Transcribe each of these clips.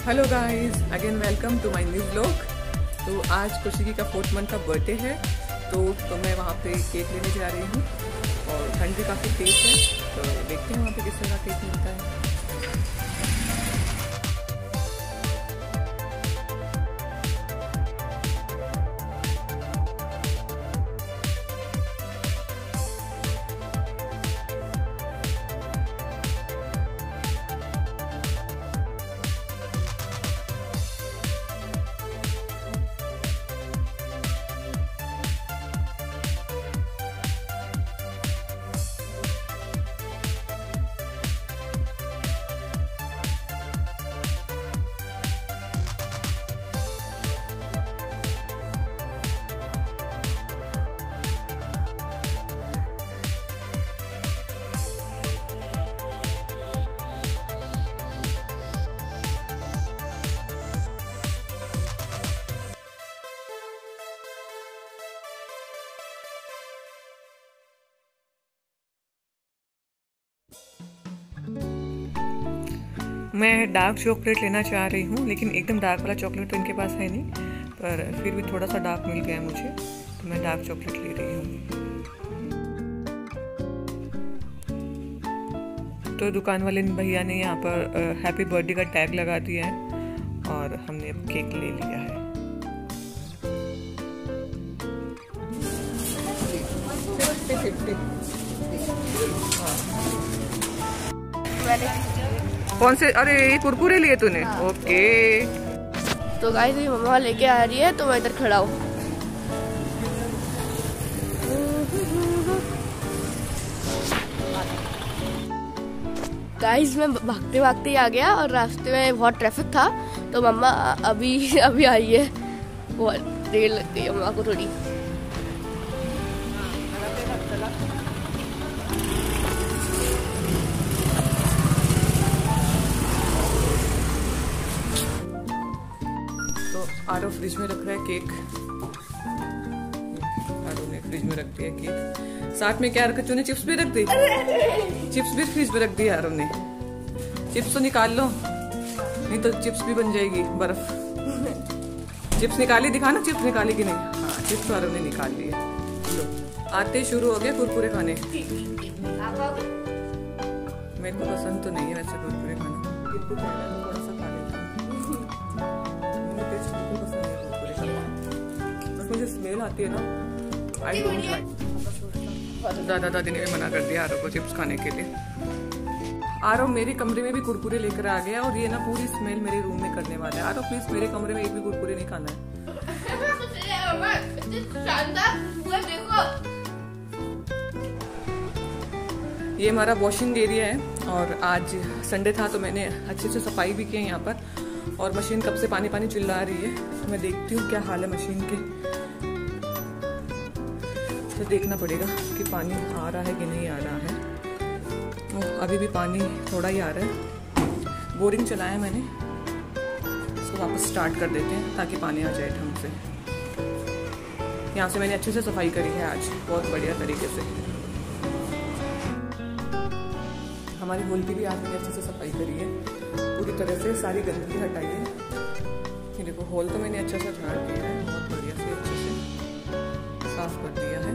Hello guys, again welcome to my new vlog. तो आज खुशी का 4th मंथ का बर्थडे है, तो मैं वहाँ पे केक लेने जा रही हूँ और ठंड भी काफ़ी तेज है, तो देखते हैं वहाँ पे किस तरह का केक मिलता है। मैं डार्क चॉकलेट लेना चाह रही हूँ, लेकिन एकदम डार्क वाला चॉकलेट तो इनके पास है नहीं, पर फिर भी थोड़ा सा डार्क मिल गया है मुझे, तो मैं डार्क चॉकलेट ले रही हूँ। तो दुकान वाले भैया ने यहाँ पर हैप्पी बर्थडे का टैग लगा दिया है और हमने अब केक ले लिया है। कौन से? अरे ये कुरकुरे लिए तूने? हाँ। ओके। तो गाइस ये मम्मा लेके आ रही है, तो मैं इधर खड़ा हूँ। गाइस मैं भागते भागते ही आ गया और रास्ते में बहुत ट्रैफिक था, तो मम्मा अभी अभी आई है। बहुत देर लग गई मम्मा को थोड़ी। आरो फ्रिज में रख रहा है केक। आरो ने फ्रिज में रख दिया केक, साथ में क्या रखा? तूने चिप्स भी रख दी? चिप्स भी फ्रिज में रख दिया आरो ने। चिप्स तो निकाल लो, नहीं तो चिप्स भी बन जाएगी बर्फ। चिप्स निकाली, दिखाना चिप्स निकाली कि नहीं। हाँ, चिप्स तो आरो ने निकाल लिए। लो, आते ही शुरू हो गया कुरकुरे खाने। मेरे को पसंद तो नहीं है वैसे कुरकुरे खाना, थोड़ा सा खा लेता हूँ। मुझे स्मेल आती है ना, आई डोंट लाइक। दादा दादी ने भी मना कर दिया आरो को चिप्स खाने के लिए। आरो मेरे कमरे में भी कुरकुरे लेकर आ गया और ये ना पूरी स्मेल मेरे रूम में करने वाला है। आरो प्लीज मेरे कमरे में एक भी कुरकुरे नहीं खाना है। ये हमारा वॉशिंग एरिया है और आज संडे था तो मैंने अच्छे से सफाई भी की है यहाँ पर, और मशीन कब से पानी पानी चिल्ला रही है। मैं देखती हूँ क्या हाल है मशीन के, तो देखना पड़ेगा कि पानी आ रहा है कि नहीं आ रहा है। अभी भी पानी थोड़ा ही आ रहा है। बोरिंग चलाया मैंने, इसको वापस स्टार्ट कर देते हैं ताकि पानी आ जाए ढंग से। यहाँ से मैंने अच्छे से सफाई करी है आज, बहुत बढ़िया तरीके से। हमारी हॉल की भी आज मैंने अच्छे से सफाई करी है, पूरी तरह से सारी गंदगी हटाई है। ये देखो, हॉल तो मैंने अच्छा सा झाड़ दिया है, बहुत बढ़िया से अच्छे से साफ कर दिया है।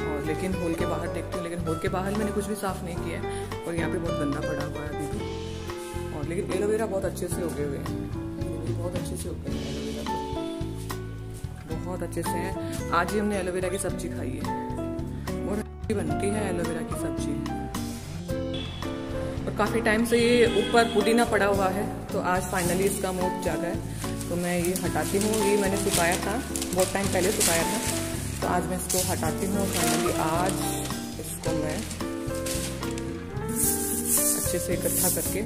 और लेकिन हॉल के बाहर देखती हूँ, लेकिन हॉल के बाहर मैंने कुछ भी साफ नहीं किया है और यहाँ पे बहुत गंदा पड़ा हुआ है अभी भी। और लेकिन एलोवेरा बहुत अच्छे से उगे हुए हैं, बहुत अच्छे से उगे हैं एलोवेरा, तो बहुत अच्छे से है। आज ही हमने एलोवेरा की सब्जी खाई है, बहुत अच्छी बनती है एलोवेरा की सब्जी। और काफ़ी टाइम से ये ऊपर पुदीना पड़ा हुआ है, तो आज फाइनली इसका मूड जागा है, तो मैं ये हटाती हूँ। ये मैंने सुखाया था, बहुत टाइम पहले सुखाया था, तो आज मैं इसको हटाती हूँ। फाइनली आज इसको मैं अच्छे से इकट्ठा करके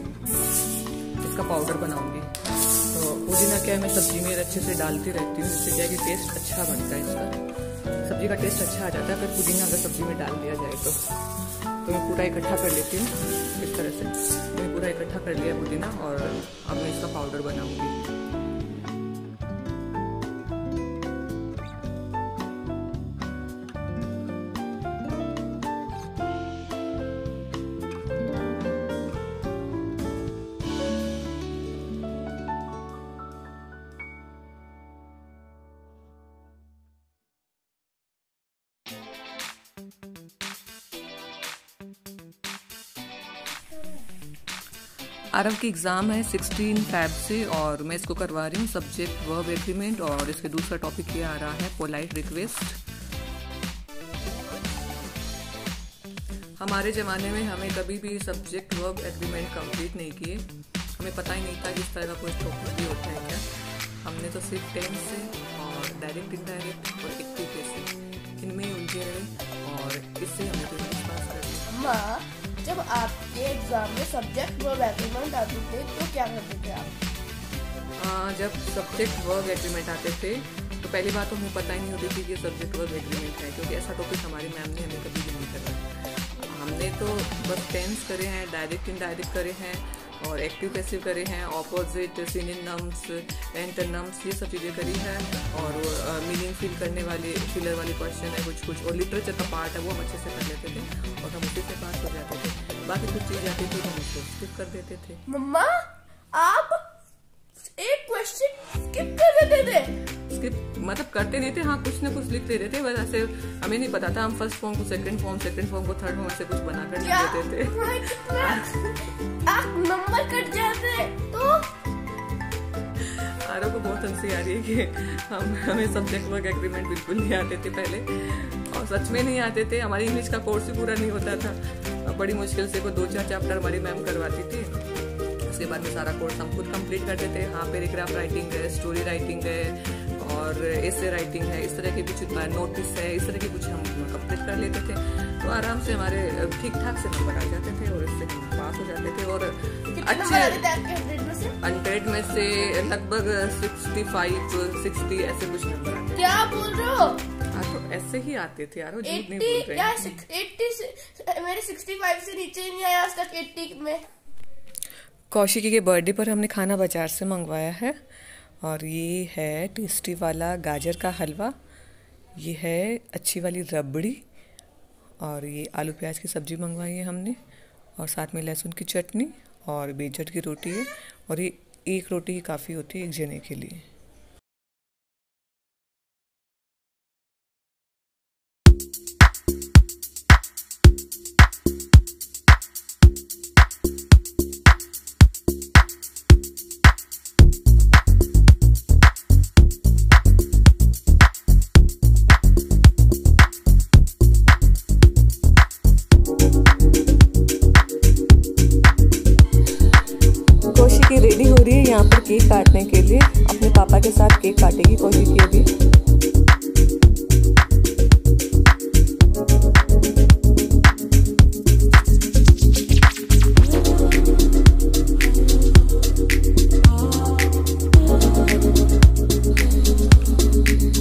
इसका पाउडर बनाऊंगी। तो पुदीना क्या है, मैं सब्जी में अच्छे से डालती रहती हूँ, जिससे क्या है कि टेस्ट अच्छा बनता है इसका, सब्जी का टेस्ट अच्छा आ जाता है अगर पुदीना अगर सब्जी में डाल दिया जाए तो। मैं पूरा इकट्ठा कर लेती हूँ इस तरह से। मैंने पूरा इकट्ठा कर लिया पुदीना और अब मैं इसका पाउडर बनाऊंगी। आरव की एग्ज़ाम है 16 फ़ैब से और मैं इसको करवा रही हूँ सब्जेक्ट वर्ब एग्रीमेंट और इसके दूसरा टॉपिक ये आ रहा है पोलाइट रिक्वेस्ट। हमारे ज़माने में हमें कभी भी सब्जेक्ट वर्ब एग्रीमेंट कंप्लीट नहीं किए, हमें पता ही नहीं था कि इस तरह का कोई टॉपिक भी होता है क्या। हमने तो सिर्फ टेंस से और डायरेक्ट इनडायरेक्ट और एक्टिव से इनमें ही उलझे रहे और इससे हमें तो पास कर दिया। माँ, जब आपके एग्जाम में सब्जेक्ट वर्ब एग्रीमेंट आते थे तो क्या करते थे आप? जब सब्जेक्ट वर्ब एग्रीमेंट आते थे तो पहली बात तो हमें पता ही नहीं होती थी कि सब्जेक्ट वर्ब एग्रीमेंट है, क्योंकि ऐसा टॉपिक हमारी मैम ने हमें कभी भी नहीं करवाया। हमने तो बस टेंस करे हैं, डायरेक्ट इनडायरेक्ट करे हैं और एक्टिव पैसिव करे हैं, ऑपोजिट, सिनोनिम्स, एंटोनिम्स, ये सब चीज़ें करी है और मीनिंग फिल करने वाले फिलर वाले क्वेश्चन है कुछ और लिटरेचर का पार्ट है वो हम अच्छे से कर लेते थे और हम उसी से पास हो जाते थे। बाकी कुछ चीज़ आती थी तो हम उसको स्किप कर देते थे। मम्मा, आप एक क्वेश्चन स्किप कर देते थे? स्किप मतलब करते नहीं थे, हाँ कुछ ना कुछ लिख देते थे, बस ऐसे हमें नहीं पता था। हम फर्स्ट फॉर्म को सेकंड फॉर्म को थर्ड फॉर्म से कुछ बनाकर लिख देते थे। आप नंबर कट जाते तो आरव को बहुत हंसी आ रही है कि हमें सब्जेक्ट वर्क एग्रीमेंट बिल्कुल नहीं आते थे पहले, और सच में नहीं आते थे। हमारी इंग्लिश का कोर्स भी पूरा नहीं होता था, बड़ी मुश्किल से कोई 2-4 चैप्टर हमारी मैम करवाती थी। उसके बाद में सारा कोर्स हम खुद कंप्लीट करते थे। हाँ, पैराग्राफ राइटिंग है, स्टोरी राइटिंग है और एसे राइटिंग है, इस तरह के कुछ नोटिस है, इस तरह के कुछ हम कंप्लीट कर लेते थे तो आराम से हमारे ठीक ठाक से नंबर आ जाते थे और इससे हम पास हो जाते थे। और अच्छे 100 में से लगभग 65-60 ऐसे कुछ नंबर आते थे। क्या बोल रहे हो? हाँ, तो ऐसे ही आते थे यार, झूठ नहीं बोल रहे हैं। 80 मेरे 65 से नीचे ही नहीं आया आज तक 80 में। कौशिकी के बर्थडे पर हमने खाना बाजार से मंगवाया है और ये है टेस्टी वाला गाजर का हलवा, ये है अच्छी वाली रबड़ी और ये आलू प्याज की सब्ज़ी मंगवाई है हमने और साथ में लहसुन की चटनी और बेजट की रोटी है और ये एक रोटी ही काफ़ी होती है एक जने के लिए। रेडी हो रही है यहाँ पर केक काटने के लिए, अपने पापा के साथ केक काटेगी कौशिकी अभी।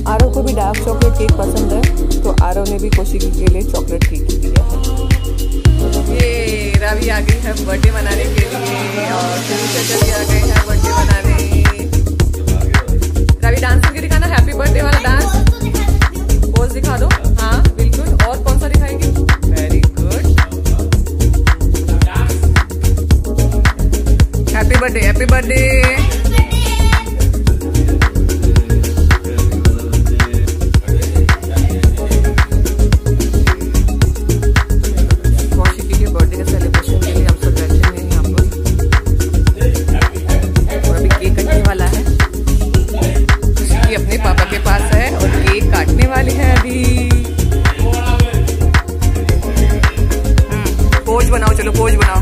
आरव को भी डार्क चॉकलेट केक पसंद है तो आरव ने भी कौशिकी के लिए चॉकलेट केक दिया है। ये रवि आ गई है बर्थडे मनाने के लिए और चली आ गई है बर्थडे मनाने। रवि डांस करके दिखाना, हैप्पी बर्थडे वाला डांस पोज दिखा दो। हाँ बिल्कुल, और कौन सा दिखाएगी? Very good, happy birthday, happy birthday. Pose बनाओ, चलो पोज बनाओ।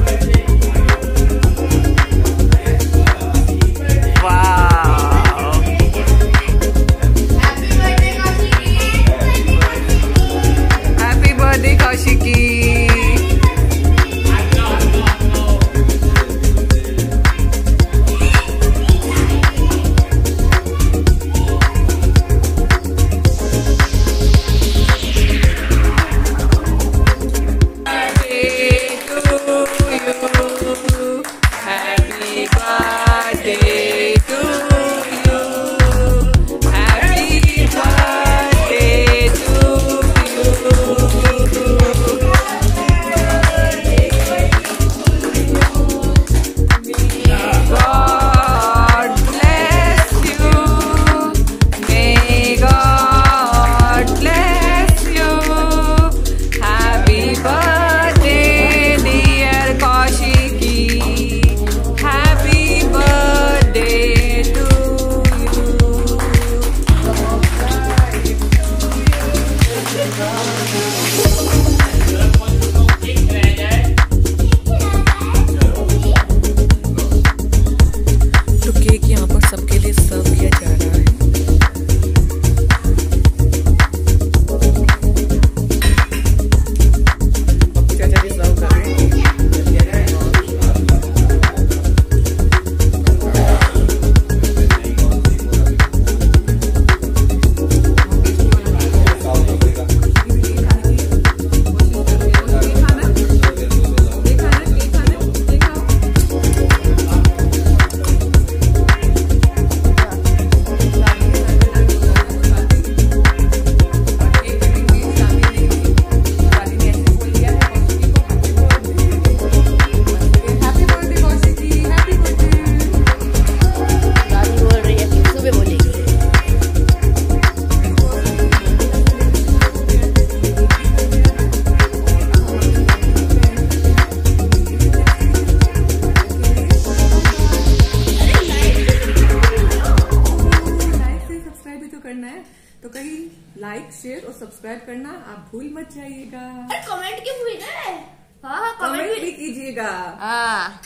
तो कहीं लाइक शेयर और सब्सक्राइब करना आप भूल मत जाइएगा। कमेंट क्यों भूल गए? हाँ कमेंट भी कीजिएगा। हाँ।